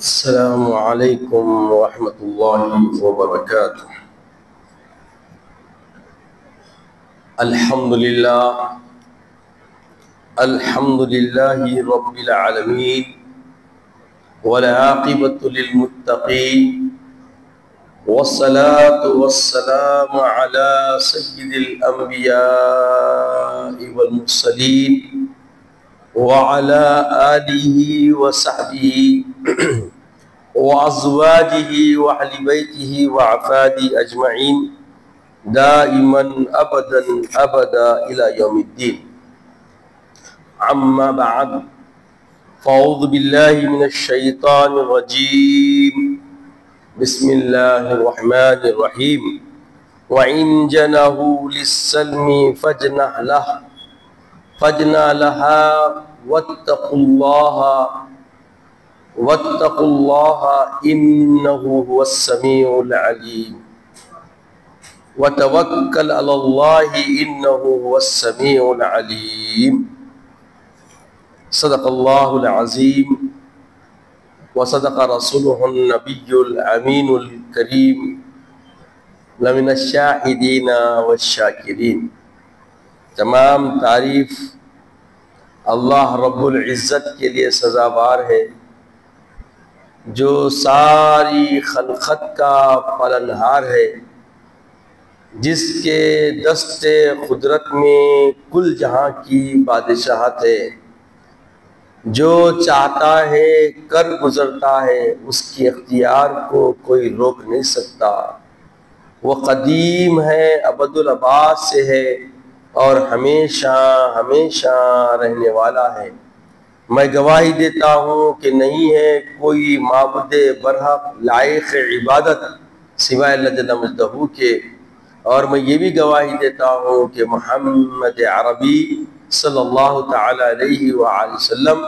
السلام علیکم ورحمۃ اللہ وبرکاتہ۔ الحمد للہ رب العالمین والعاقبۃ للمتقین والصلاة والسلام علی سید الانبیاء والمرسلین وعلى آلہ وصحبہ وازواجہ واہل بیتہ وعفادہ اجمعین دائما ابدا الى یوم الدین۔ اما بعد فاعوذ باللہ من الشیطان الرجیم، بسم اللہ الرحمن الرحیم۔ وَإِن جَنَحُوا لِلسَّلْمِ فَاجْنَحْ لَهَا وَاتَّقُوا اللَّهَ إِنَّهُ هُوَ السَّمِيعُ الْعَلِيمُ وَتَوَكَّلْ عَلَى اللَّهِ إِنَّهُ هُوَ السَّمِيعُ الْعَلِيمُ۔ صدق اللہ العظیم وصدق رسولہ النبی الامین الکریم لمن الشاہدین والشاکرین۔ تمام تعریف اللہ رب العزت کے لیے سزاوار ہے، جو ساری خلقت کا پالنہار ہے، جس کے دست قدرت میں کل جہاں کی بادشاہت ہے، جو چاہتا ہے کر گزرتا ہے، اس کی اختیار کو کوئی روک نہیں سکتا۔ وہ قدیم ہے، ابد الآباد سے ہے اور ہمیشہ ہمیشہ رہنے والا ہے۔ میں گواہی دیتا ہوں کہ نہیں ہے کوئی معبود برحق لائق عبادت سوائے اللہ جل مجدہ کے، اور میں یہ بھی گواہی دیتا ہوں کہ محمد عربی صلی اللہ تعالی علیہ وآلہ وسلم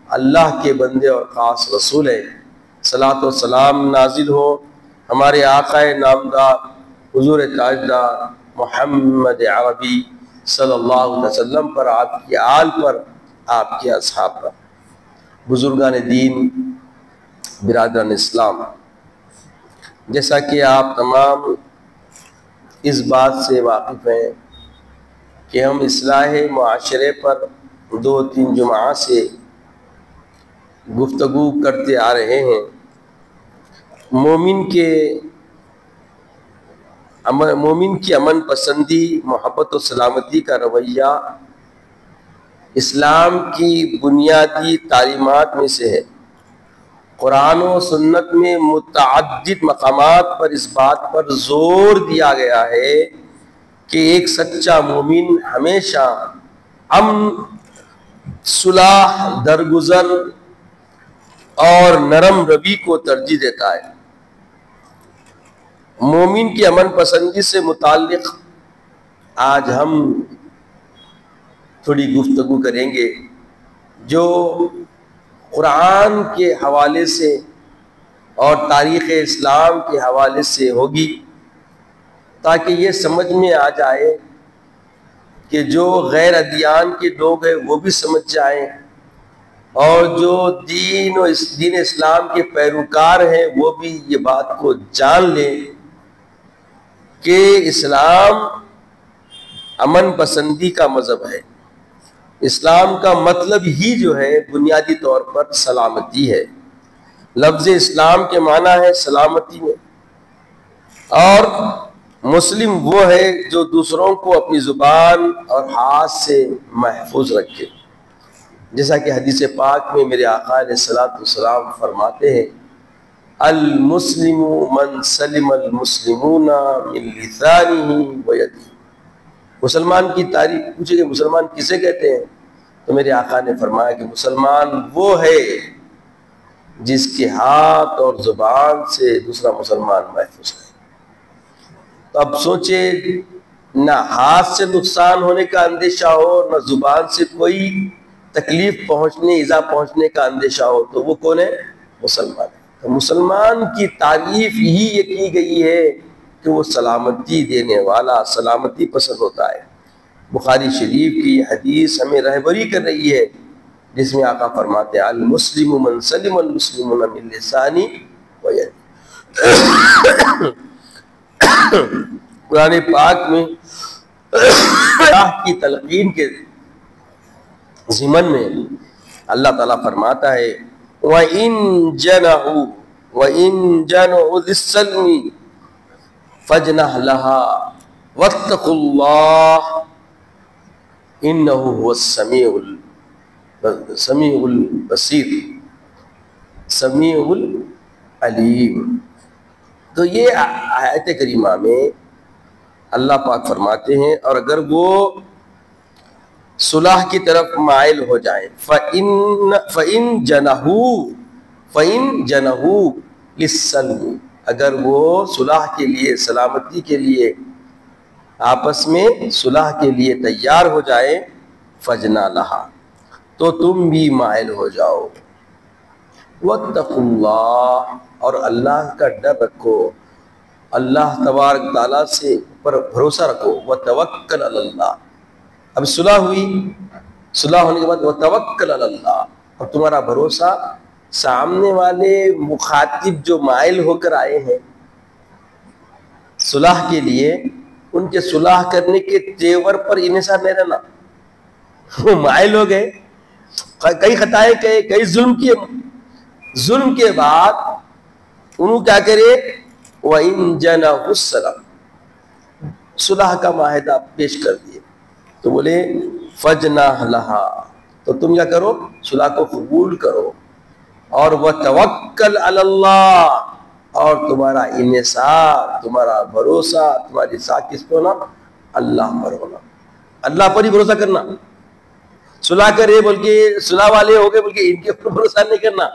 اللہ کے بندے اور خاص رسول ہیں۔ صلاۃ و سلام نازل ہو ہمارے آقا نامدار حضور تاجدار محمد عربی صلی اللہ علیہ وسلم پر، آپ کی آل پر، آپ کے اصحاب پر۔ بزرگان دین، برادران اسلام، جیسا کہ آپ تمام اس بات سے واقف ہیں کہ ہم اصلاح معاشرے پر 2-3 جمعہ سے گفتگو کرتے آ رہے ہیں۔ مومن کی امن پسندی، محبت و سلامتی کا رویہ اسلام کی بنیادی تعلیمات میں سے ہے۔ قرآن و سنت میں متعدد مقامات پر اس بات پر زور دیا گیا ہے کہ ایک سچا مومن ہمیشہ امن، صلح، درگزر اور نرم روی کو ترجیح دیتا ہے۔ مومن کی امن پسندی سے متعلق آج ہم تھوڑی گفتگو کریں گے، جو قرآن کے حوالے سے اور تاریخ اسلام کے حوالے سے ہوگی، تاکہ یہ سمجھ میں آ جائے کہ جو غیر ادیان کے لوگ ہیں وہ بھی سمجھ جائیں، اور جو دین اسلام کے پیروکار ہیں وہ بھی یہ بات کو جان لیں کہ اسلام امن پسندی کا مذہب ہے۔ اسلام کا مطلب ہی جو ہے بنیادی طور پر سلامتی ہے۔ لفظ اسلام کے معنی ہے سلامتی میں، اور مسلم وہ ہے جو دوسروں کو اپنی زبان اور ہاتھ سے محفوظ رکھے، جیسا کہ حدیث پاک میں میرے آقا علیہ السلام فرماتے ہیں، المسلم من سلم المسلمون من لسانہ ویدہ۔ مسلمان کی تعریف پوچھے کہ مسلمان کسے کہتے ہیں، تو میرے آقا نے فرمایا کہ مسلمان وہ ہے جس کے ہاتھ اور زبان سے دوسرا مسلمان محفوظ ہے۔ تو اب سوچے، نہ ہاتھ سے نقصان ہونے کا اندیشہ ہو، نہ زبان سے کوئی تکلیف پہنچنے، ایذا پہنچنے کا اندیشہ ہو، تو وہ کون ہے؟ مسلمان ہے۔ تو مسلمان کی تعریف ہی یہ کی گئی ہے کہ وہ سلامتی دینے والا، سلامتی پسند ہوتا ہے۔ بخاری شریف کی یہ حدیث ہمیں رہبری کر رہی ہے جس میں آقا فرماتے ہیں المسلم من سلم المسلمون من لسانی و یدی۔ قرآن پاک میں اللہ کی تلقین کے ضمن میں اللہ تعالیٰ فرماتا ہے وَإِن جَنَحُوا لِلسَّلْمِ فَاجْنَحْ لَهَا وَاتَّقُوا اللَّهَ إِنَّهُ هُوَ السَّمِيعُ الْبَصِيرُ سمیع العلیم۔ تو یہ آیت کریمہ میں اللہ پاک فرماتے ہیں اور اگر وہ صلح کی طرف مائل ہو جائیں فَإِن جَنَحُوا لِلسَّلْمِ، اگر وہ صلح کے لیے، سلامتی کے لیے، آپس میں صلح کے لیے تیار ہو جائیں فَاجْنَحْ لَهَا، تو تم بھی مائل ہو جاؤ، وَاتَّقُوا اللَّهَ، اور اللہ کا ڈر رکھو، اللہ تبارک تعالیٰ سے پر بھروسہ رکھو، وَتَوَكَّلْ عَلَى اللَّهِ۔ اب صلح ہوئی، صلح ہونے کے بعد وَتَوَكَّلْ عَلَى اللَّهِ، اور تمہارا بھروسہ سامنے والے مخاطب جو مائل ہو کر آئے ہیں صلح کے لیے، ان کے صلح کرنے کے تیور پر انحصار نہیں رہنا۔ وہ مائل ہو گئے، کئی خطائیں کہے، کئی ظلم کیے، ظلم کے بعد انہوں کیا کرے وَإِن جَنَحُوا السَّلْمِ، صلح کا معاہدہ پیش کر دیے، تو بولے فَاجْنَحْ لَهَا، تو تم کیا کرو، صلح کو قبول کرو، اور وَتَوَكَّلْ عَلَى اللَّهِ، اور تمہارا انحصار، تمہارا بھروسہ، تمہاری ساتھ کس پہ ہونا، اللہ پر ہونا، اللہ پر ہی بھروسہ کرنا۔ صلح کرے بلکہ صلح والے ہو گئے بلکہ ان کے اوپر بھروسہ نہیں کرنا،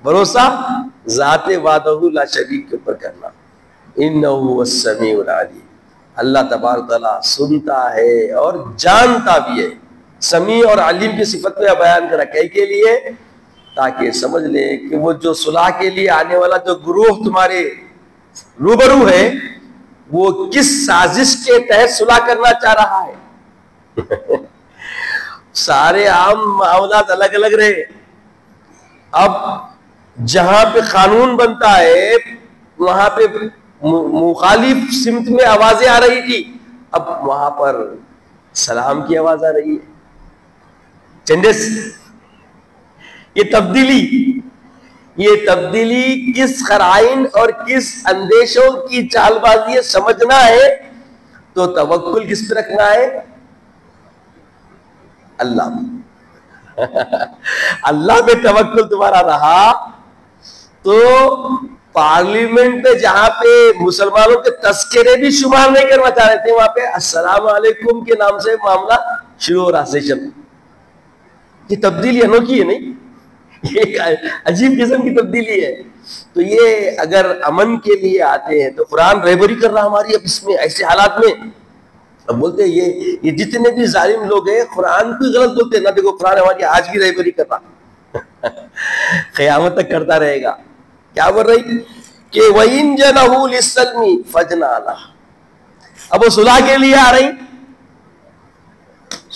بھروسہ ذات وحدہ لا شریک کے اوپر کرنا۔ انہ السمیع العلیم، اللہ تبارک تعالیٰ سنتا ہے اور جانتا بھی ہے۔ سمیع اور علیم کی صفت میں بیان کرا کے لیے، تاکہ سمجھ لے کہ وہ جو صلح کے لیے آنے والا جو گروہ تمہارے روبرو ہے وہ کس سازش کے تحت صلح کرنا چاہ رہا ہے۔ سارے عام معاملات الگ الگ رہے، اب جہاں پہ قانون بنتا ہے وہاں پہ مخالف سمت میں آوازیں آ رہی تھی، اب وہاں پر سلام کی آواز آ رہی ہے۔ چینجز، یہ تبدیلی کس قرائن اور کس اندیشوں کی چال بازی ہے سمجھنا ہے، تو توکل کس پہ رکھنا ہے، اللہ اللہ پہ توکل تمہارا رہا تو پارلیمنٹ پہ جہاں پہ مسلمانوں کے تذکرے بھی شمار نہیں کرنا چاہ رہے تھے، وہاں پہ السلام علیکم کے نام سے معاملہ شروع ہو رہا سیشن۔ یہ تبدیلی انوکھی ہے نہیں، یہ ایک عجیب قسم کی تبدیلی ہے۔ تو یہ اگر امن کے لیے آتے ہیں تو قرآن رہبری کر رہا ہماری اب اس میں ایسے حالات میں۔ اب بولتے ہیں یہ جتنے بھی ظالم لوگ ہیں قرآن کو غلط بولتے ہیں، نہ دیکھو قرآن ہماری آج بھی رہبری کر رہا، قیامت تک کرتا رہے گا۔ کیا بول رہی کہ وَإِن جَنَحُوا لِلسَّلْمِ فَاجْنَحْ لَهَا، اب وہ صلح کے لیے آ رہی،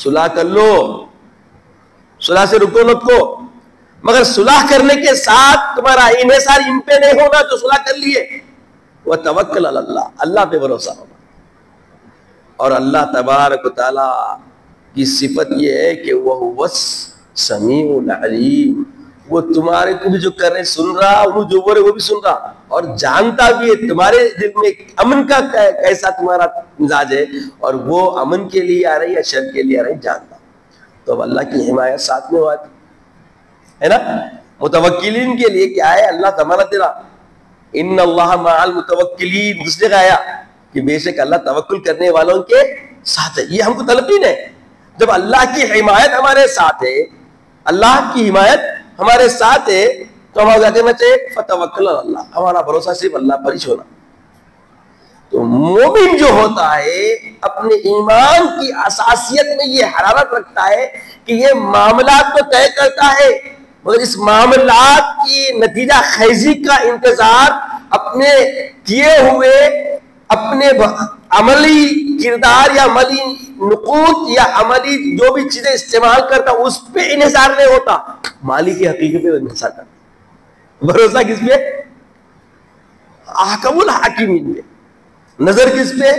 صلح کر لو، صلح سے رکو مت کو، مگر صلح کرنے کے ساتھ تمہارا انحصار ان پہ نہیں ہونا تو صلح کر لیے، وَتَوَكَّلْ عَلَى اللَّهِ، اللہ پہ بھروسہ ہونا۔ اور اللہ تبارک و تعالیٰ کی صفت یہ ہے کہ وہ سمیع العلیم، وہ تمہارے کو بھی جو کر رہے سن رہا، وہ جو بول رہے وہ بھی سن رہا، اور جانتا بھی ہے تمہارے دل میں امن کا کیسا تمہارا مزاج ہے، اور وہ امن کے لیے آ رہی یا شر کے لیے آ رہی جانتا۔ تو اب اللہ کی حمایت ساتھ میں ہوا ہے نا۔ متوکلین کے لیے کیا ہے، اللہ ضمانت دے رہا، ان اللہ مع المتوکلین، دوسرے کا آیا کہ بے شک اللہ توکل کرنے والوں کے ساتھ ہے۔ یہ ہم کو تلقین ہے، جب اللہ کی حمایت ہمارے ساتھ ہے، اللہ کی حمایت ہمارے ساتھ ہے تو ہمارا کیا کہنا چاہیے، فتوکل علی اللہ، ہمارا بھروسہ صرف اللہ پر ہی ہونا۔ تو مومن جو ہوتا ہے اپنے ایمان کی اساسیت میں یہ حرارت رکھتا ہے کہ یہ معاملات تو طے کرتا ہے، مگر اس معاملات کی نتیجہ خیزی کا انتظار اپنے کیے ہوئے اپنے عملی کردار یا عملی نقود یا عملی جو بھی چیزیں استعمال کرتا اس پہ انحصار نہیں ہوتا، مالی کی حقیقت پہ انحصار کرتا۔ بھروسہ کس پہ؟ احکم الحاکمین پہ۔ نظر کس پہ؟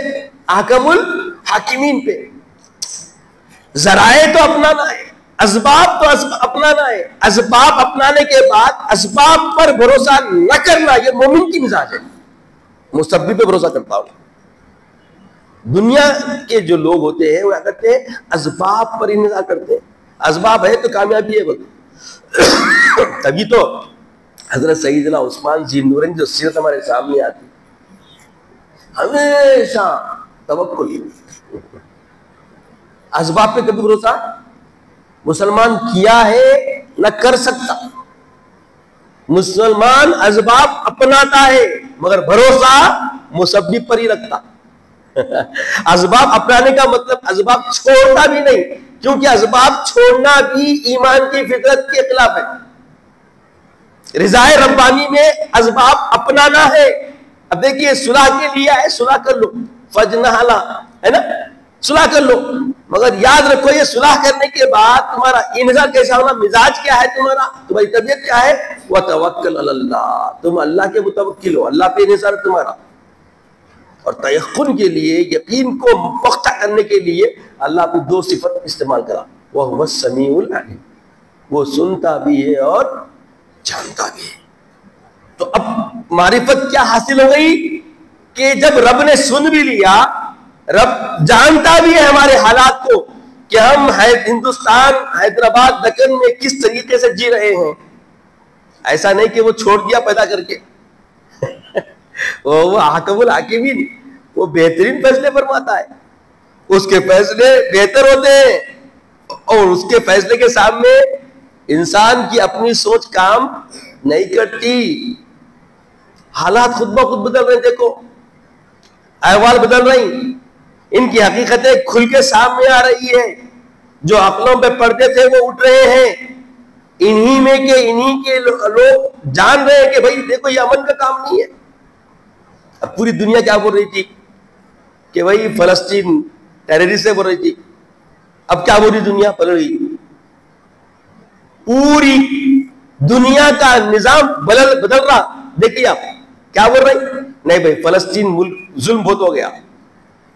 احکم الحاکمین پہ۔ ذرائع تو اپنانا ہے، اسباب تو اپنانا ہے، اسباب اپنانے کے بعد اسباب پر بھروسہ نہ کرنا یہ مومن کی مزاج ہے۔ مسبب پہ بھروسہ کرتا ہوں۔ دنیا کے جو لوگ ہوتے ہیں وہ کیا کرتے ہیں؟ اسباب پر انحصار کرتے ہیں، اسباب ہے تو کامیابی ہے بولتے۔ تبھی تو حضرت سیدنا عثمان ذی النورین جو سیرت ہمارے سامنے آتی، ہمیشہ توکل، اسباب پہ کبھی بھروسہ مسلمان کیا ہے نہ کر سکتا۔ مسلمان اسباب اپناتا ہے مگر بھروسہ مسبب پر ہی رکھتا۔ اسباب اپنانے کا مطلب اسباب چھوڑنا بھی نہیں، کیونکہ اسباب چھوڑنا بھی ایمان کی فطرت کے خلاف ہے۔ رضا ربانی میں اسباب اپنانا ہے۔ اب دیکھیے صلح کے لیے ہے، صلح کر لو، فجنح لها، ہے نا، صلح کر لو، مگر یاد رکھو یہ صلح کرنے کے بعد تمہارا انحصار کیسا ہونا، مزاج کیا ہے تمہارا، تمہاری طبیعت کیا ہے، وتوکل علی اللہ، تم اللہ کے متوکل ہو، اللہ پہ انحصار ہے تمہارا۔ اور تیقن کے لیے، یقین کو پختہ کرنے کے لیے اللہ نے دو صفت استعمال کرا، وَهُوَ السَّمِيعُ الْعَلِيمُ، وہ سنتا بھی ہے اور جانتا بھی ہے۔ تو اب معرفت کیا حاصل ہو گئی کہ جب رب نے سن بھی لیا، رب جانتا بھی ہے ہمارے حالات کو کہ ہم ہندوستان، حیدرآباد، دکن میں کس طریقے سے جی رہے ہیں۔ ایسا نہیں کہ وہ چھوڑ دیا پیدا کر کے، وہ حکم الحاکمین، وہ بہترین فیصلے فرماتا ہے، اس کے فیصلے بہتر ہوتے ہیں، اور اس کے فیصلے کے سامنے انسان کی اپنی سوچ کام نہیں کرتی۔ حالات خود بخود بدل رہے ہیں، دیکھو احوال بدل رہی، ان کی حقیقتیں کھل کے سامنے آ رہی ہے، جو عقلوں پہ پڑتے تھے وہ اٹھ رہے ہیں، انہی کے لوگ جان رہے ہیں کہ بھائی دیکھو یہ امن کا کام نہیں ہے۔ اب پوری دنیا کیا بول رہی تھی کہ بھائی فلسطین ٹیررسٹ سے بول رہی تھی، اب کیا بول رہی دنیا بدل رہی، پوری دنیا کا نظام بدل رہا۔ دیکھیے آپ کیا بول رہے، نہیں بھائی فلسطین ملک ظلم بہت ہو گیا،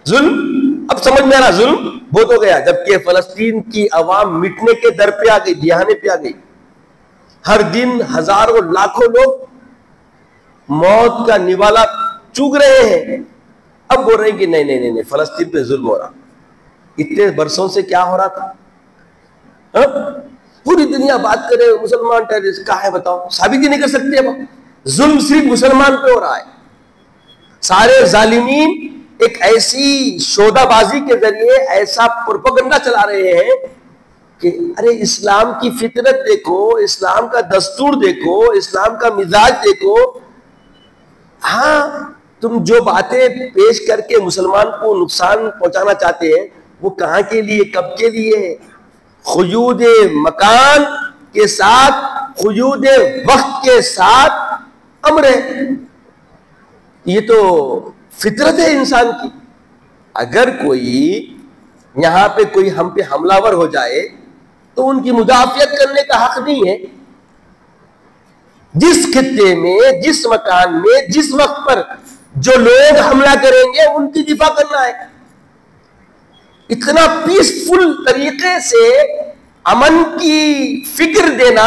ظلم اب سمجھ میں آ رہا، ظلم بہت ہو گیا، جبکہ فلسطین کی عوام مٹنے کے در پہ آ گئی، دہانے پہ آ گئی، ہر دن ہزاروں لاکھوں لوگ موت کا نوالا چوک رہے ہیں۔ اب بول رہے ہیں کہ نہیں فلسطین پہ ظلم ہو رہا، اتنے برسوں سے کیا ہو رہا تھا؟ پوری دنیا بات کرے مسلمان ٹیررسٹ کا ہے، بتاؤ ثابت ہی نہیں کر سکتے۔ اب ظلم صرف مسلمان پہ ہو رہا ہے، سارے ظالمین ایک ایسی شودہ بازی کے ذریعے ایسا پروپیگنڈا چلا رہے ہیں کہ ارے اسلام کی فطرت دیکھو، اسلام کا دستور دیکھو، اسلام کا مزاج دیکھو۔ ہاں تم جو باتیں پیش کر کے مسلمان کو نقصان پہنچانا چاہتے ہیں وہ کہاں کے لیے، کب کے لیے؟ قیود مکان کے ساتھ، قیود وقت کے ساتھ امر ہے، یہ تو فطرت ہے انسان کی۔ اگر کوئی یہاں پہ کوئی ہم پہ حملہ ور ہو جائے تو ان کی مدافعت کرنے کا حق نہیں ہے۔ جس خطے میں، جس مکان میں، جس وقت پر جو لوگ حملہ کریں گے ان کی دفاع کرنا ہے۔ اتنا پیسفل طریقے سے امن کی فکر دینا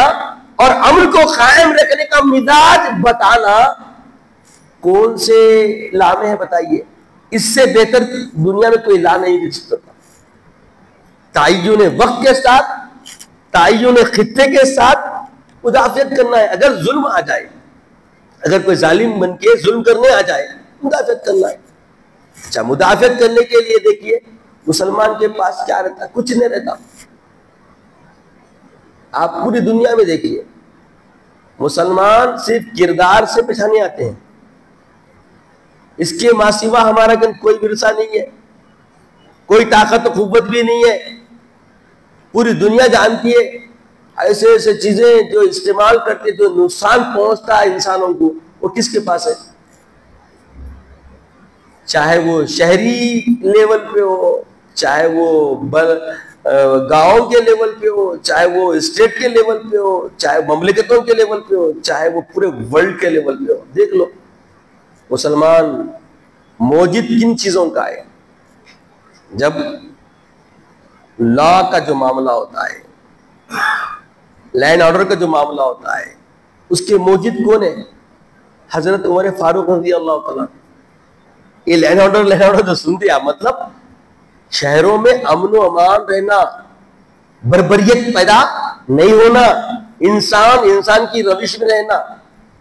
اور امن کو قائم رکھنے کا مزاج بتانا کون سے لا میں ہے بتائیے؟ اس سے بہتر دنیا میں کوئی لا نہیں دکھ سکتا۔ تعین وقت کے ساتھ، تعین خطے کے ساتھ مدافعت کرنا ہے۔ اگر ظلم آ جائے، اگر کوئی ظالم بن کے ظلم کرنے آ جائے، مدافعت کرنا ہے۔ اچھا مدافعت کرنے کے لیے دیکھیے مسلمان کے پاس کیا رہتا؟ کچھ نہیں رہتا۔ آپ پوری دنیا میں دیکھیے مسلمان صرف کردار سے پہچانے آتے ہیں، اس کے ماں سوا ہمارا کوئی ورثہ نہیں ہے، کوئی طاقت و قوت بھی نہیں ہے۔ پوری دنیا جانتی ہے ایسے ایسے چیزیں جو استعمال کرتے جو نقصان پہنچتا ہے انسانوں کو، وہ کس کے پاس ہے؟ چاہے وہ شہری لیول پہ ہو، چاہے وہ گاؤں کے لیول پہ ہو، چاہے وہ اسٹیٹ کے لیول پہ ہو، چاہے مملکتوں کے لیول پہ ہو، چاہے وہ پورے ورلڈ کے لیول پہ ہو. دیکھ لو مسلمان موجد کن چیزوں کا ہے. جب لا کا جو معاملہ ہوتا ہے، لائن آرڈر کا جو معاملہ ہوتا ہے، اس کے موجد کون ہے؟ حضرت عمر فاروق رضی اللہ تعالیٰ. یہ لائن آرڈر جو سنتے آپ، مطلب شہروں میں امن و امان رہنا، بربریت پیدا نہیں ہونا، انسان کی روش میں رہنا،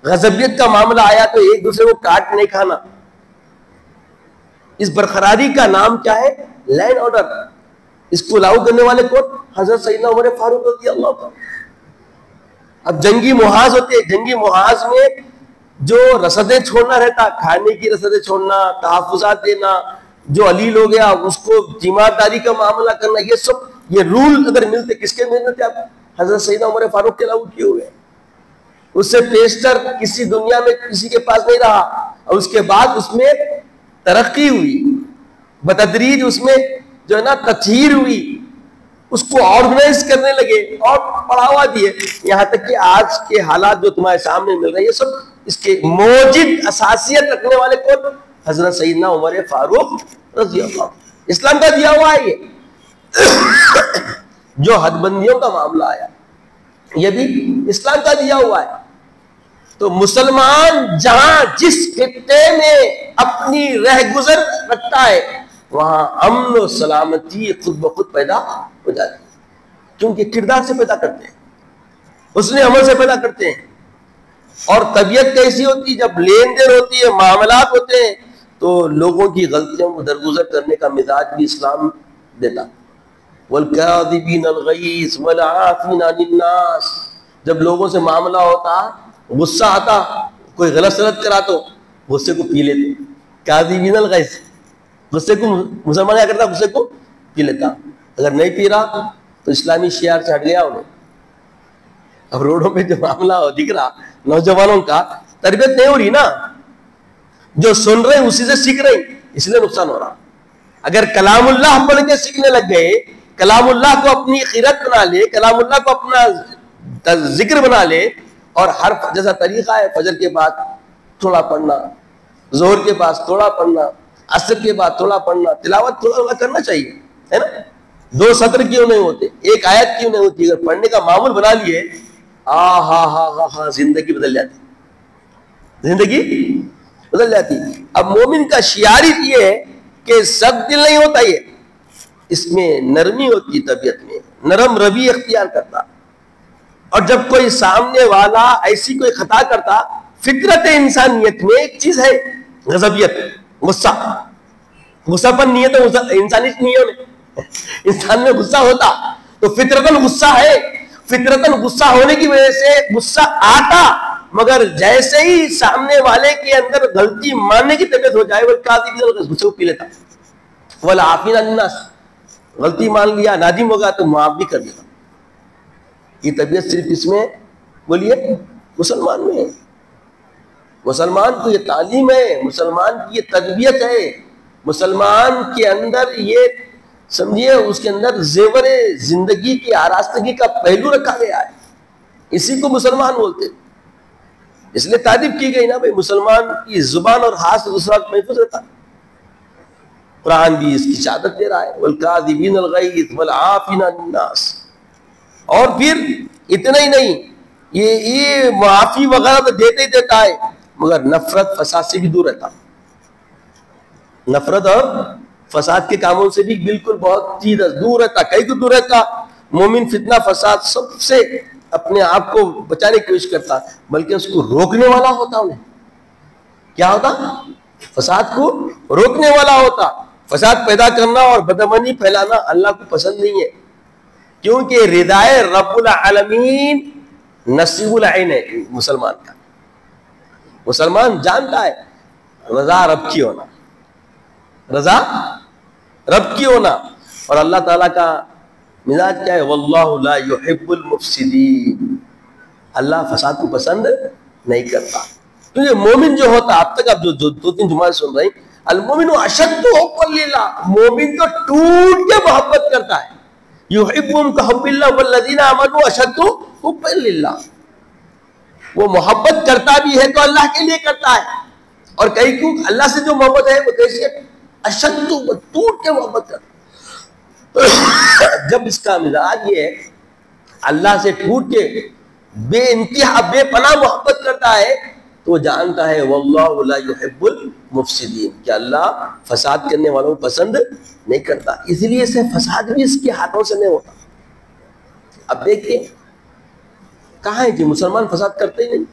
غضبیت کا معاملہ آیا تو ایک دوسرے کو کاٹ نہیں کھانا. اس برقراری کا نام کیا ہے؟ Line order. اس کو لاگو کرنے والے کون؟ حضرت سیدنا عمر فاروق رضی اللہ تعالیٰ. اب جنگی محاذ ہوتے ہیں، جنگی محاذ میں جو رسدیں چھوڑنا رہتا، کھانے کی رسدیں چھوڑنا، تحفظات دینا، جو علیل ہو گیا اس کو تیمارداری کا معاملہ کرنا، یہ سب یہ رول اگر ملتے کس کے ملتے؟ آپ حضرت سیدنا عمر فاروق کے لاگو کیے ہوئے. اس سے پیشتر کسی دنیا میں کسی کے پاس نہیں رہا. اور اس کے بعد اس میں ترقی ہوئی، بتدریج اس میں جو ہے نا تطہیر ہوئی، اس کو آرگنائز کرنے لگے اور بڑھاوا دیے، یہاں تک کہ آج کے حالات جو تمہارے سامنے مل رہے ہیں یہ سب اس کے موجد اساسیت رکھنے والے کون؟ حضرت سیدنا عمر فاروق رضی اللہ. اسلام کا دیا ہوا ہے یہ. جو حد بندیوں کا معاملہ آیا یہ بھی اسلام کا دیا ہوا ہے. تو مسلمان جہاں جس خطے میں اپنی رہ گزر رکھتا ہے وہاں امن و سلامتی خود بخود پیدا ہو جاتی ہے، کیونکہ کردار سے پیدا کرتے ہیں، حسن عمل سے پیدا کرتے ہیں. اور طبیعت کیسی ہوتی ہے؟ جب لین دین ہوتی ہے، معاملات ہوتے ہیں، تو لوگوں کی غلطیوں کو درگزر کرنے کا مزاج بھی اسلام دیتا. وَالْكَاظِمِينَ الْغَيْظَ وَالْعَافِينَ عَنِ النَّاسِ. جب لوگوں سے معاملہ ہوتا، غصہ آتا، کوئی غلط سلط کرا تو غصے کو پی لیتے. کاظمین الغیظ، غصے کو مسلمان کیا کرتا؟ غصے کو پی لیتا. اگر نہیں پی رہا تو اسلامی شعار سے ہٹ گیا انہیں. اب روڈوں پہ جو معاملہ دکھ رہا نوجوانوں کا، تربیت نہیں ہو رہی نا، جو سن رہے ہیں اسی سے سیکھ رہے ہیں، اس لیے نقصان ہو رہا. اگر کلام اللہ پڑھ کے سیکھنے لگ گئے، کلام اللہ کو اپنی خیرت بنا لے، کلام اللہ کو اپنا ذکر بنا لے، اور ہر جیسا طریقہ ہے فجر کے بعد تھوڑا پڑھنا، ظہر کے بعد تھوڑا پڑھنا، عصر کے بعد تھوڑا پڑھنا، تلاوت تھوڑا کرنا چاہیے، ہے نا. 2 سطر کیوں نہیں ہوتے، 1 آیت کیوں نہیں ہوتی؟ اگر پڑھنے کا معمول بنا لیے، زندگی بدل جاتی، زندگی بدل جاتی. اب مومن کا شعار یہ ہے کہ سخت دل نہیں ہوتا، یہ اس میں نرمی ہوتی، طبیعت میں نرم روی اختیار کرتا. اور جب کوئی سامنے والا ایسی کوئی خطا کرتا، فطرت انسانیت میں ایک چیز ہے غضبیت، غصہ. غصہ پر نیت انسانی نہیں ہونے، انسان میں غصہ ہوتا تو فطرتاً غصہ ہے، فطرتاً غصہ ہونے کی وجہ سے غصہ آتا، مگر جیسے ہی سامنے والے کے اندر غلطی ماننے کی طبیعت ہو جائے وہ غصے کو پی لیتا. والعافین عن الناس، غلطی مان لیا، نادم ہوگا تو معاف بھی کر دیتا. یہ طبیعت صرف اس میں بولیے مسلمان میں ہے. مسلمان کو یہ تعلیم ہے، مسلمان کی یہ تربیت ہے، مسلمان کے اندر یہ سمجھیے اس کے اندر زیور زندگی کی آراستگی کا پہلو رکھا گیا ہے. اسی کو مسلمان بولتے، اس لیے تعریف کی گئی نا بھائی مسلمان کی زبان اور ہاتھ سے دوسرا محفوظ رہتا. قرآن بھی اس کی شہادت دے رہا ہے، والکاظمین الغیظ والعافین عن الناس. اور پھر اتنا ہی نہیں، یہ معافی وغیرہ تو دیتے ہی دیتا ہے، مگر نفرت فساد سے بھی دور رہتا. نفرت اور فساد کے کاموں سے بھی بالکل بہت چیز دور رہتا. کئی کو دور رہتا. مومن فتنہ فساد سب سے اپنے آپ کو بچانے کی کوشش کرتا، بلکہ اس کو روکنے والا ہوتا. انہیں کیا ہوتا؟ فساد کو روکنے والا ہوتا. فساد پیدا کرنا اور بدامنی پھیلانا اللہ کو پسند نہیں ہے، کیونکہ ردائے رب العالمین نصیب العین ہے مسلمان کا. مسلمان جانتا ہے رضا رب کی ہونا، رضا رب کی ہونا. اور اللہ تعالیٰ کا مزاج کیا ہے؟ واللہ لا يحب المفسدین، اللہ فساد کو پسند نہیں کرتا. تو یہ مومن جو ہوتا، اب تک آپ جو 2-3 جمعے سن رہے ہیں، المومن اشد حبا للہ، مومن تو ٹوٹ کے محبت کرتا ہے. یحبهم کحب اللہ والذین آمنوا اشد حبا للہ، وہ محبت کرتا بھی ہے تو اللہ کے لیے کرتا ہے. اور کئی کیوں اللہ سے جو محبت ہے وہ کیسی ہے؟ اشد، ٹوٹ کے محبت کرتا. جب اس کا مزاج یہ ہے اللہ سے ٹوٹ کے بے انتہا بے پناہ محبت کرتا ہے تو وہ جانتا ہے واللہ لا يحب المفسدین، کہ اللہ فساد کرنے والوں کو پسند نہیں کرتا. اس لیے سے فساد بھی اس کے ہاتھوں سے نہیں ہوتا. اب دیکھیں کہاں ہے جی مسلمان فساد کرتے ہی نہیں.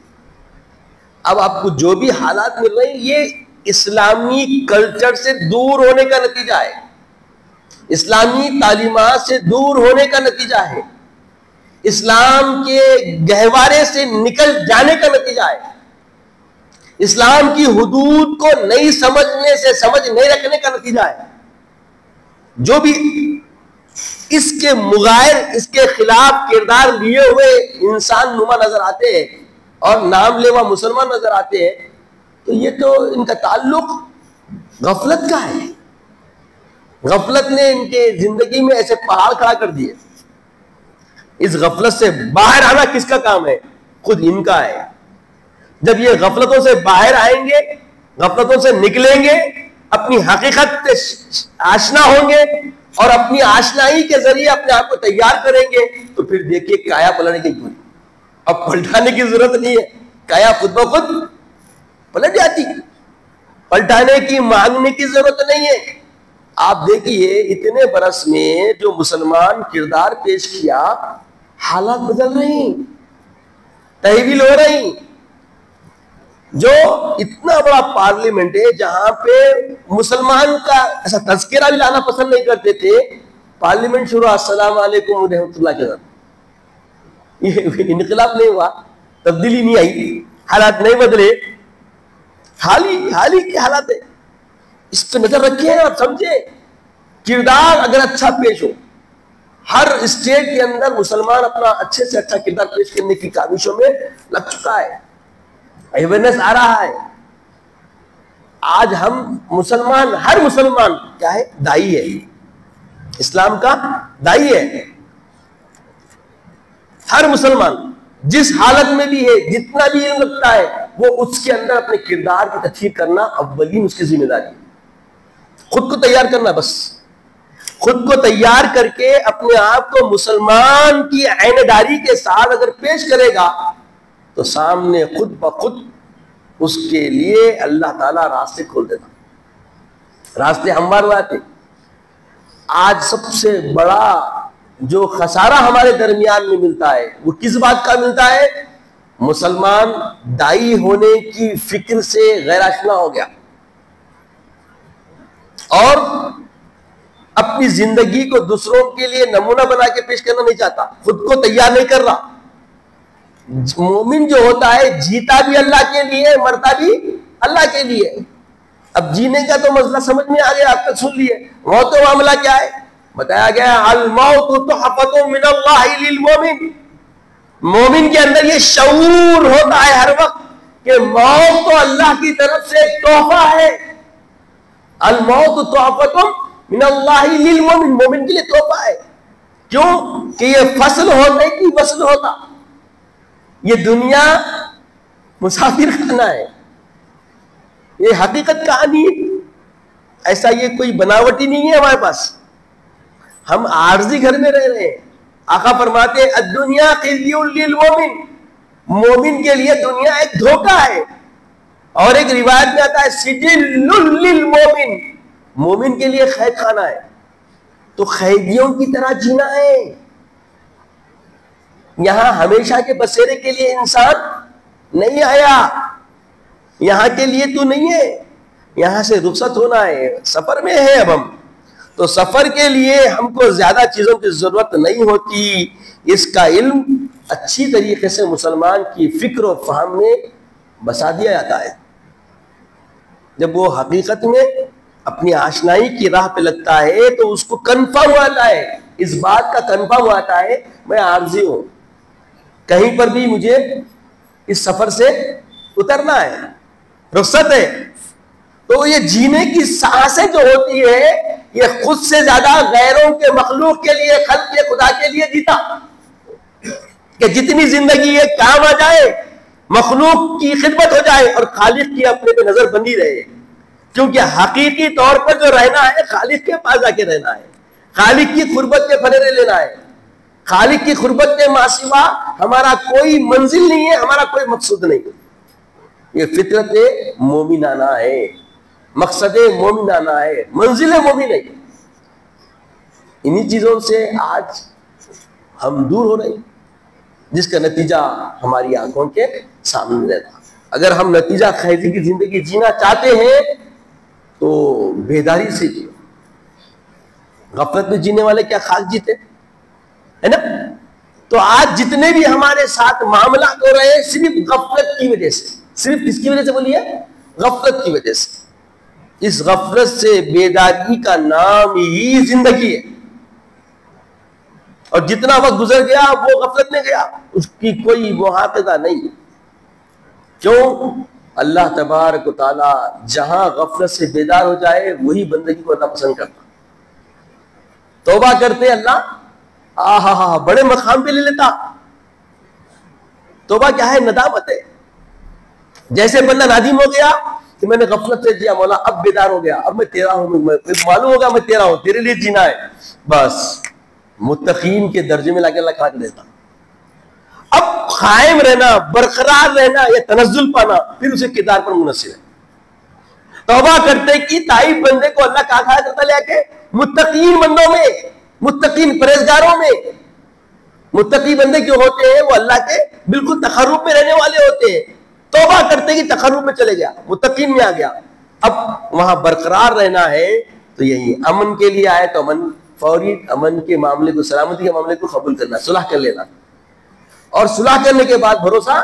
اب آپ کو جو بھی حالات مل رہے ہیں یہ اسلامی کلچر سے دور ہونے کا نتیجہ ہے، اسلامی تعلیمات سے دور ہونے کا نتیجہ ہے، اسلام کے گہوارے سے نکل جانے کا نتیجہ ہے، اسلام کی حدود کو نہیں سمجھنے سے سمجھ نہیں رکھنے کا نتیجہ ہے. جو بھی اس کے مغائر، اس کے خلاف کردار لیے ہوئے انسان نما نظر آتے ہیں اور نام لیوا مسلمان نظر آتے ہیں تو یہ تو ان کا تعلق غفلت کا ہے. غفلت نے ان کے زندگی میں ایسے پہاڑ کھڑا کر دیے. اس غفلت سے باہر آنا کس کا کام ہے؟ خود ان کا ہے. جب یہ غفلتوں سے باہر آئیں گے، غفلتوں سے نکلیں گے، اپنی حقیقت سے آشنا ہوں گے اور اپنی آشنائی کے ذریعے اپنے آپ کو تیار کریں گے تو پھر دیکھیے کایا پلٹنے کی ضرورت، اب پلٹانے کی ضرورت نہیں ہے، کایا خود بخود پلٹ جاتی، پلٹانے کی مانگنے کی ضرورت نہیں ہے. آپ دیکھیے اتنے برس میں جو مسلمان کردار پیش کیا حالات بدل رہے ہیں، تحویل ہو رہی. جو اتنا بڑا پارلیمنٹ ہے جہاں پہ مسلمان کا ایسا تذکرہ بھی لانا پسند نہیں کرتے تھے، پارلیمنٹ شروع السلام علیکم ورحمۃ اللہ کے ساتھ. یہ انقلاب نہیں ہوا، تبدیلی نہیں آئی، حالات نہیں بدلے، حال ہی کے حالات ہے. اس پہ نظر رکھیں اور سمجھیں. کردار اگر اچھا پیش ہو، ہر اسٹیٹ کے اندر مسلمان اپنا اچھے سے اچھا کردار پیش کرنے کی کاوشوں میں لگ چکا ہے، اویئرنیس آ رہا ہے. آج ہم مسلمان، ہر مسلمان کیا ہے؟ دائی ہے، اسلام کا دائی ہے. ہر مسلمان جس حالت میں بھی ہے، جتنا بھی علم رکھتا ہے، وہ اس کے اندر اپنے کردار کی تشہیر کرنا اولین اس کی ذمہ داری ہے. خود کو تیار کرنا، بس خود کو تیار کر کے اپنے آپ کو مسلمان کی عینیداری کے ساتھ اگر پیش کرے گا تو سامنے خود بخود اس کے لیے اللہ تعالیٰ راستے کھول دیتا. راستے ہموار ہوتے. آج سب سے بڑا جو خسارہ ہمارے درمیان میں ملتا ہے وہ کس بات کا ملتا ہے؟ مسلمان دائی ہونے کی فکر سے غیر آشنا ہو گیا اور اپنی زندگی کو دوسروں کے لیے نمونہ بنا کے پیش کرنا نہیں چاہتا، خود کو تیار نہیں کر رہا. مومن جو ہوتا ہے جیتا بھی اللہ کے لیے، مرتا بھی اللہ کے لیے. اب جینے کا تو مسئلہ سمجھ میں آ گیا، آپ تک سن لیے. موت کا معاملہ کیا ہے بتایا گیا، الموت تحفۃ من اللہ للمومن. مومن کے اندر یہ شعور ہوتا ہے ہر وقت کہ موت تو اللہ کی طرف سے ایک تحفہ ہے. الموت تحفۃ من اللہ للمومن، مومن کے لیے تحفہ ہے. کیوں کہ یہ فصل ہونے کی وصل ہوتا. یہ دنیا مسافر خانہ ہے، یہ حقیقت کہانی ہے. ایسا یہ کوئی بناوٹی نہیں ہے ہمارے پاس، ہم عارضی گھر میں رہ رہے ہیں. آقا فرماتے ہیں الدنیا خزی للمومن، مومن کے لیے دنیا ایک دھوکہ ہے. اور ایک روایت میں آتا ہے سجل للمومن، مومن کے لیے قید خانہ ہے. تو قیدیوں کی طرح جینا ہے. یہاں ہمیشہ کے بسیرے کے لیے انسان نہیں آیا، یہاں کے لیے تو نہیں ہے، یہاں سے رخصت ہونا ہے. سفر میں ہے اب ہم، تو سفر کے لیے ہم کو زیادہ چیزوں کی ضرورت نہیں ہوتی. اس کا علم اچھی طریقے سے مسلمان کی فکر و فہم میں بسا دیا جاتا ہے. جب وہ حقیقت میں اپنی آشنائی کی راہ پہ لگتا ہے تو اس کو کنفرم ہو جاتا ہے، اس بات کا کنفرم ہو جاتا ہے میں عارضی ہوں، کہیں پر بھی مجھے اس سفر سے اترنا ہے، رخصت ہے. تو یہ جینے کی سانسیں جو ہوتی ہے یہ خود سے زیادہ غیروں کے مخلوق کے لیے، خلق کے خدا کے لیے جیتا کہ جتنی زندگی ہے کام آ جائے، مخلوق کی خدمت ہو جائے اور خالق کی اپنے پہ نظر بندی رہے، کیونکہ حقیقی طور پر جو رہنا ہے خالق کے پاس جا کے رہنا ہے، خالق کی قربت کے پھریرے لینا ہے، خالق کی قربت کے ماسوا ہمارا کوئی منزل نہیں ہے، ہمارا کوئی مقصود نہیں ہے۔ یہ فطرت مومنانہ ہے، مقصد مومنانہ ہے، منزل مومن ہے۔ انہی چیزوں سے آج ہم دور ہو رہے ہیں، جس کا نتیجہ ہماری آنکھوں کے سامنے رہتا۔ اگر ہم نتیجہ خیزی کی زندگی جینا چاہتے ہیں تو بیداری سے جیو۔ غفلت میں جینے والے کیا خاک جیتے ہے نا؟ تو آج جتنے بھی ہمارے ساتھ معاملات ہو رہے ہیں صرف غفلت کی وجہ سے، صرف کس کی وجہ سے بولیے؟ غفلت کی وجہ سے۔ اس غفلت سے بیداری کا نام ہی زندگی ہے، اور جتنا وقت گزر گیا وہ غفلت میں گیا، اس کی کوئی محافظہ نہیں۔ کیوں؟ اللہ تبارک و تعالی جہاں غفلت سے بیدار ہو جائے وہی بندگی کو اللہ پسند کرتا۔ توبہ کرتے اللہ آہا بڑے مقام پہ لے لیتا۔ توبہ کیا ہے؟ ندامت ہے۔ جیسے بندہ نادم ہو گیا کہ میں نے غفلت سے جیا مولا، اب بیدار ہو گیا، اب میں تیرا ہوں، معلوم ہوگا میں تیرا ہوں، تیرے لیے جینا ہے، بس متقین کے درجے میں لا کے اللہ کھا دیتا۔ اب قائم رہنا، برقرار رہنا یا تنزل پانا پھر اسے کردار پر منحصر ہے۔ توبہ کرتے کی تائب بندے کو اللہ کہاں کھایا کرتا لے کے؟ متقین بندوں میں، متقین پرہیزگاروں میں۔ متقی بندے کیوں ہوتے ہیں؟ وہ اللہ کے بالکل تقرب میں رہنے والے ہوتے ہیں۔ توبہ کرتے کی تقرب میں چلے گیا، متقین میں آ گیا، اب وہاں برقرار رہنا ہے تو یہی امن کے لیے آئے تو امن، فوری امن کے معاملے کو، سلامتی کے معاملے کو قبول کرنا، صلح کر لینا، اور صلح کرنے کے بعد بھروسہ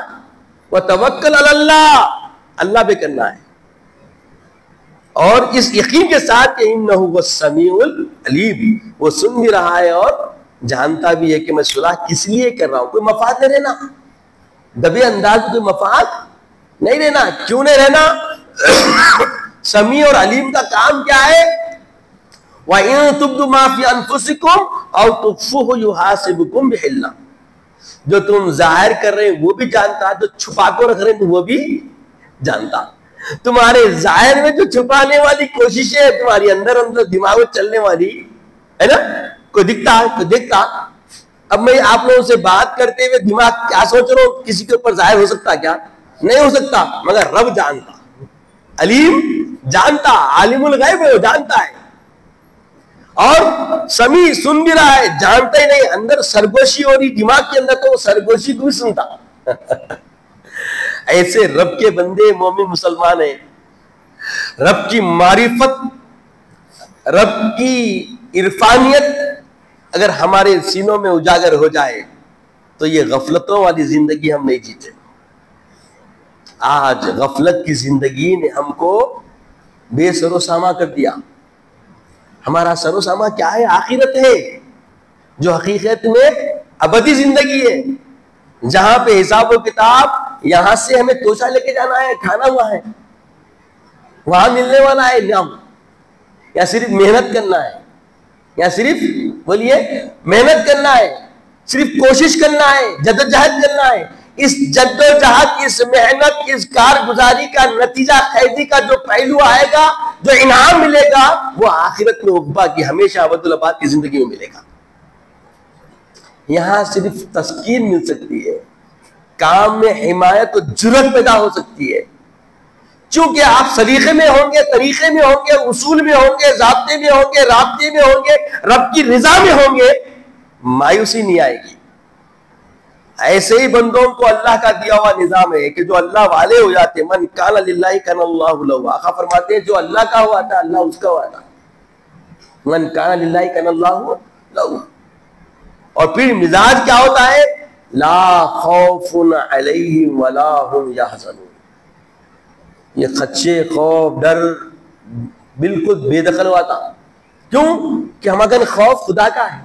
وتوکل علی اللہ، اللہ پہ کرنا ہے، اور اس یقین کے ساتھ کہ انہ هو السمیع العلیم، وہ سن بھی رہا ہے اور جانتا بھی ہے کہ میں صلح کس لیے کر رہا ہوں۔ کوئی مفاد نہیں رہنا، دبے انداز کوئی مفاد نہیں رہنا۔ کیوں نہیں رہنا؟ سمیع اور علیم کا کام کیا ہے؟ وَإِن تُبْدُوا مَا فِي أَنفُسِكُمْ أَوْ تُخْفُوهُ يُحَاسِبْكُمْ بِهِ اللَّهُ، جو تم ظاہر کر رہے ہیں وہ بھی جانتا، جو چھپا کر رکھ رہے ہیں وہ بھی جانتا۔ تمہارے ظاہر میں جو چھپانے والی کوششیں ہیں، تمہاری اندر دماغ میں چلنے والی ہے نا، کوئی دکھتا ہے، کوئی دیکھتا۔ اب میں آپ لوگوں سے بات کرتے ہوئے دماغ کیا سوچ رہا ہوں کسی کے اوپر ظاہر ہو سکتا کیا؟ نہیں ہو سکتا، مگر رب جانتا، علیم جانتا، عالم الغیب ہے، وہ جانتا ہے، اور سمیع سن بھی رہا ہے، جانتا ہی نہیں، اندر سرگوشی ہو رہی دماغ کے اندر تو وہ سرگوشی کو بھی سنتا۔ ایسے رب کے بندے مومن مسلمان ہیں۔ رب کی معرفت، رب کی عرفانیت اگر ہمارے سینوں میں اجاگر ہو جائے تو یہ غفلتوں والی زندگی ہم نہیں جیتے۔ آج غفلت کی زندگی نے ہم کو بے سر و ساما کر دیا۔ ہمارا سر و ساما کیا ہے؟ آخرت ہے، جو حقیقت میں ابدی زندگی ہے، جہاں پہ حساب و کتاب یہاں سے ہمیں توشہ لے کے جانا ہے، کھانا ہوا ہے، وہاں ملنے والا ہے انعام، یا صرف محنت کرنا ہے، یا صرف بولیے محنت کرنا ہے، صرف کوشش کرنا ہے، جدوجہد کرنا ہے۔ اس جدوجہد، اس محنت، اس کارگزاری کا نتیجہ خیزی کا جو پہلو آئے گا، جو انعام ملے گا، وہ آخرت میں عقبہ کی ہمیشہ ابد الآباد کی زندگی میں ملے گا۔ یہاں صرف تسکین مل سکتی ہے، کام میں حمایت و جرأت پیدا ہو سکتی ہے، چونکہ آپ سلیقے میں ہوں گے، طریقے میں ہوں گے، اصول میں ہوں گے، ضابطے میں ہوں گے، رابطے میں ہوں گے، رب کی رضا میں ہوں گے، مایوسی نہیں آئے گی۔ ایسے ہی بندوں کو اللہ کا دیا ہوا نظام ہے کہ جو اللہ والے ہو جاتے، من کان للہ کان اللہ لہ، آقا فرماتے ہیں جو اللہ کا ہوا تھا اللہ اس کا ہوا تھا، من کان للہ کان اللہ لہ۔ اور پھر مزاج کیا ہوتا ہے؟ لا خوف علیہم ولا هم یحزنون، یہ خدشے، خوف، ڈر بالکل بے دخل ہوا تھا۔ کیوں؟ کہ ہمارا خوف خدا کا ہے،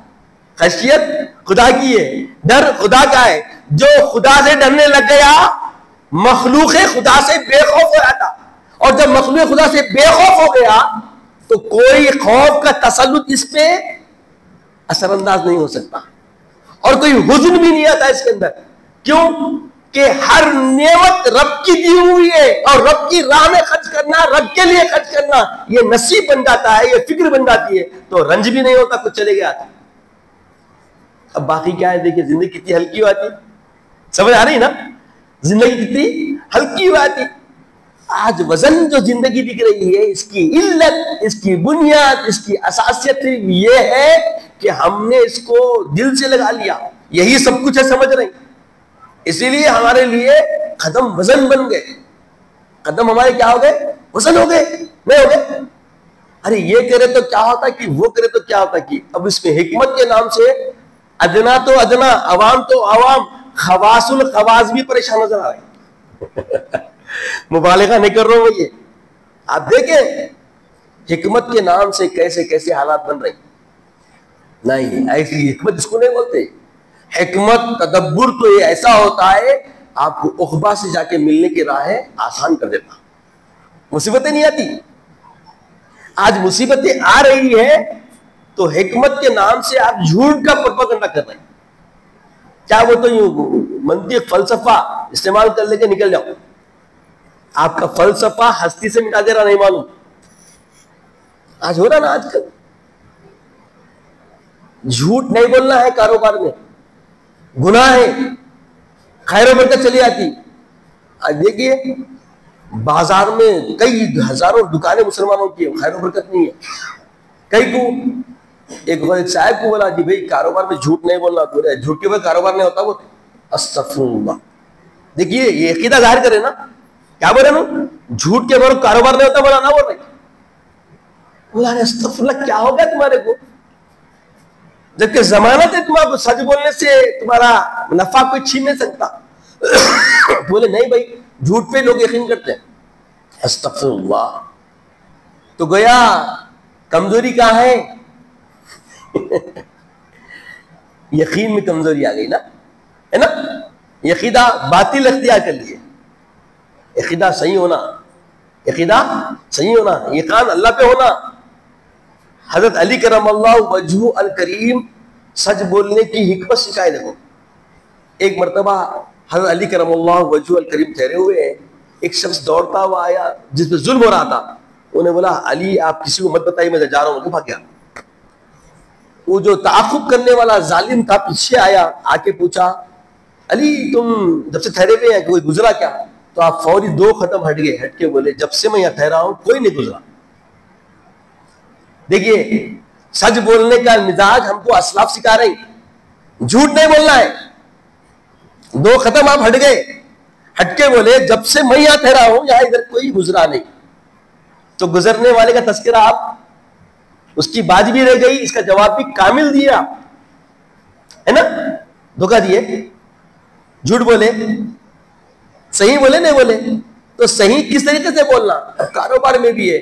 خشیت خدا کی ہے، ڈر خدا کا ہے۔ جو خدا سے ڈرنے لگ گیا مخلوق خدا سے بے خوف ہو جاتا، اور اور جب مخلوق خدا سے بے خوف ہو گیا تو کوئی خوف کا تسلط اس پہ اثر انداز نہیں ہو سکتا، اور کوئی حزن بھی نہیں آتا اس کے اندر. کیوں کہ ہر نعمت رب کی دی ہوئی ہے، اور رب کی راہ میں خرچ کرنا، رب کے لیے خرچ کرنا، یہ نصیب بن جاتا ہے، یہ فکر بن جاتی ہے، تو رنج بھی نہیں ہوتا کچھ چلے گیا. اب باقی کیا ہے، دیکھیں زندگی کتنی ہلکی ہوتی، سمجھ آ رہی نا، زندگی کتنی ہلکی ہوتی. آج وزن جو زندگی دکھ رہی ہے، اس کی علت، اس کی بنیاد، اس کی اساسیت یہ ہے کہ ہم نے اس کو دل سے لگا لیا، یہی سب کچھ ہے سمجھ رہے ہیں. اسی لیے ہمارے لیے قدم وزن بن گئے، قدم ہمارے کیا ہو گئے، وزن ہو گئے، نہیں ہو گئے. ارے یہ کرے تو کیا ہوتا کہ وہ کرے تو کیا ہوتا کہ. اب اس میں حکمت کے نام سے ادنا تو ادنا، عوام تو عوام، خواص الخواص بھی پریشان نظر آ رہے ہیں. مبالغہ نہیں کر رہا ہوں یہ، آپ دیکھیں حکمت کے نام سے کیسے کیسے حالات بن رہے ہیں. نہیں، ایسی حکمت اس کو نہیں بولتے. حکمت تدبر تو یہ ایسا ہوتا ہے آپ کو عقبہ سے جا کے ملنے کی راہیں آسان کر دیتا، مصیبتیں نہیں آتی. آج مصیبتیں آ رہی ہے تو حکمت کے نام سے آپ جھوٹ کا پروپیگنڈا کر رہے ہیں. کیا وہ تو یوں منطق فلسفہ استعمال کر لے کے نکل جاؤ، آپ کا فلسفہ ہستی سے مٹا دے رہا، نہیں معلوم. آج ہو رہا نا، آج کل جھوٹ نہیں بولنا ہے کاروبار میں، گناہ ہے، خیر و برکت چلی آتی. آج دیکھیے بازار میں کئی ہزاروں دکانیں مسلمانوں کی ہیں، خیر و برکت نہیں ہے. کئی کو ایک صاحب کو بولا جی بھائی کاروبار میں جھوٹ نہیں بولنا، بولے جھوٹ کے بعد کاروبار نہیں ہوتا. وہ استغفر اللہ. دیکھیے یہ عقیدہ ظاہر کرے نا، کیا بولے نا، جھوٹ کے بعد کاروبار نہیں ہوتا، بولا نہ بول رہے. بولا استغفر اللہ، کیا ہو گیا تمہارے کو، جبکہ ضمانت ہے تمہارا سچ بولنے سے تمہارا نفع کوئی چھین نہیں سکتا. بولے نہیں بھائی جھوٹ پہ لوگ یقین کرتے ہیں. استغفر اللہ. تو گویا کمزوری کہاں ہے، یقین میں کمزوری آ گئی نا، ہے نا. عقیدہ باطل اختیار کر لیے. عقیدہ صحیح ہونا، عقیدہ صحیح ہونا، یقین اللہ پہ ہونا. حضرت علی کرم اللہ وجہ الکریم سچ بولنے کی حکمت سکھائے. دیکھو ایک مرتبہ حضرت علی کرم اللہ وجہ الکریم ٹھہرے ہوئے ہیں، ایک شخص دوڑتا ہوا آیا جس پہ ظلم ہو رہا تھا. انہیں بولا علی آپ کسی کو مت بتائیے، میں جا رہا ہوں. وہ بھاگ گیا. وہ جو تعاقب کرنے والا ظالم تھا پیچھے آیا، آ کے پوچھا علی تم جب سے ٹھہرے ہوئے ہیں کوئی گزرا کیا؟ تو آپ فوری 2 قدم ہٹ گئے، ہٹ کے بولے جب سے میں یہاں ٹھہرا ہوں کوئی نہیں گزرا. دیکھیے سچ بولنے کا مزاج ہم کو اسلاف سکھا رہے ہیں، جھوٹ نہیں بولنا ہے. 2 قدم آپ ہٹ گئے، ہٹ کے بولے جب سے میں یہاں ٹھہرا ہوں یہاں ادھر کوئی گزرا نہیں. تو گزرنے والے کا تذکرہ آپ، اس کی باز بھی رہ گئی، اس کا جواب بھی کامل دیا، ہے نا. دھوکہ دیے، جھوٹ بولے، صحیح بولے نہیں بولے. تو صحیح کس طریقے سے بولنا اب کاروبار میں بھی ہے.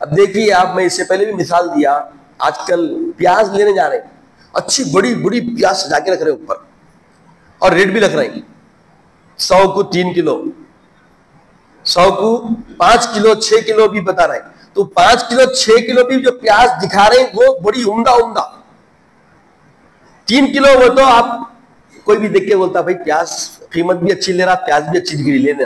اب دیکھیے آپ، میں اس سے پہلے بھی مثال دیا، آج کل پیاز لینے جا رہے ہیں، اچھی بڑی بڑی پیاز سجا کے رکھ رہے ہیں اوپر، اور ریٹ بھی رکھ رہے ہیں 100 کو 3 کلو، 100 کو 5 کلو 6 کلو بھی بتا رہے ہیں. تو 5 کلو 6 کلو بھی جو پیاز دکھا رہے ہیں وہ بڑی عمدہ 3 کلو وہ تو آپ کوئی بھی دیکھ کے بولتا بھائی پیاز قیمت بھی اچھی لے رہا، پیاز بھی اچھی دکھ رہی، لینے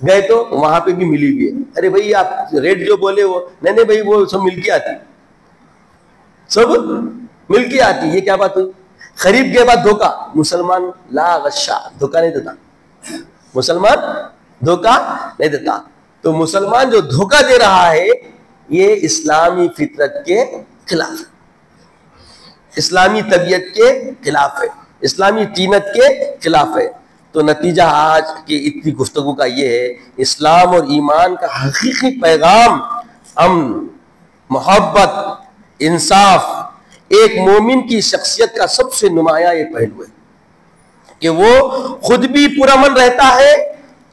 گئے تو وہاں پہ بھی ملی ہوئی ہے. ارے بھائی آپ ریٹ جو بولے وہ نہیں بھائی وہ سب مل کے آتی، سب مل کے آتی. یہ کیا بات ہوئی؟ خرید کے بعد دھوکہ. مسلمان لا غشا، دھوکہ نہیں دیتا، مسلمان دھوکہ نہیں دیتا. تو مسلمان جو دھوکہ دے رہا ہے یہ اسلامی فطرت کے خلاف ہے، اسلامی طبیعت کے خلاف ہے، اسلامی قیمت کے خلاف ہے. تو نتیجہ آج کی اتنی گفتگو کا یہ ہے، اسلام اور ایمان کا حقیقی پیغام امن، محبت، انصاف. ایک مومن کی شخصیت کا سب سے نمایاں یہ پہلو ہے کہ وہ خود بھی پرامن رہتا ہے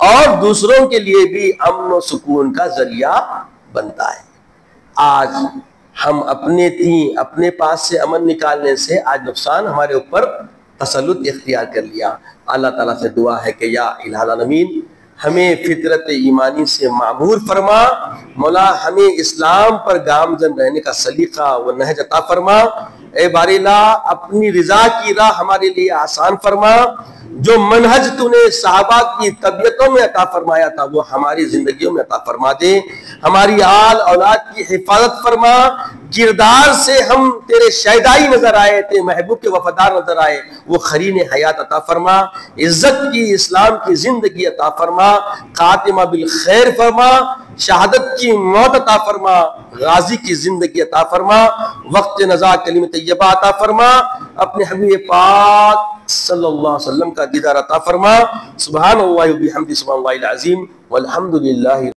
اور دوسروں کے لیے بھی امن و سکون کا ذریعہ بنتا ہے. آج ہم اپنے پاس سے امن نکالنے سے آج نقصان ہمارے اوپر تسلط اختیار کر لیا. اللہ تعالیٰ سے دعا ہے کہ یا الہ العالمین ہمیں فطرت ایمانی سے معمور فرما، مولا ہمیں اسلام پر گامزن رہنے کا سلیقہ و نہج عطا فرما، اے باری اللہ اپنی رضا کی راہ ہمارے لیے آسان فرما، جو منہج تو نے صحابہ کی طبیعتوں میں عطا فرمایا تھا وہ ہماری زندگیوں میں عطا فرما دے، ہماری آل اولاد کی حفاظت فرما، کردار سے ہم تیرے شیدائی نظر آئے، تیرے محبوب کے وفادار نظر آئے، وہ خرین حیات عطا فرما، عزت کی اسلام کی زندگی عطا فرما، خاتمہ بالخیر فرما، شہادت کی موت عطا فرما، غازی کی زندگی عطا فرما، وقت نزا کلمہ طیبہ عطا فرما، اپنے حبیب پاک صلی اللہ علیہ وسلم کا دیدار عطا فرما، سبحان اللہ و بحمدہ سبحان اللہ العظیم والحمد للہ۔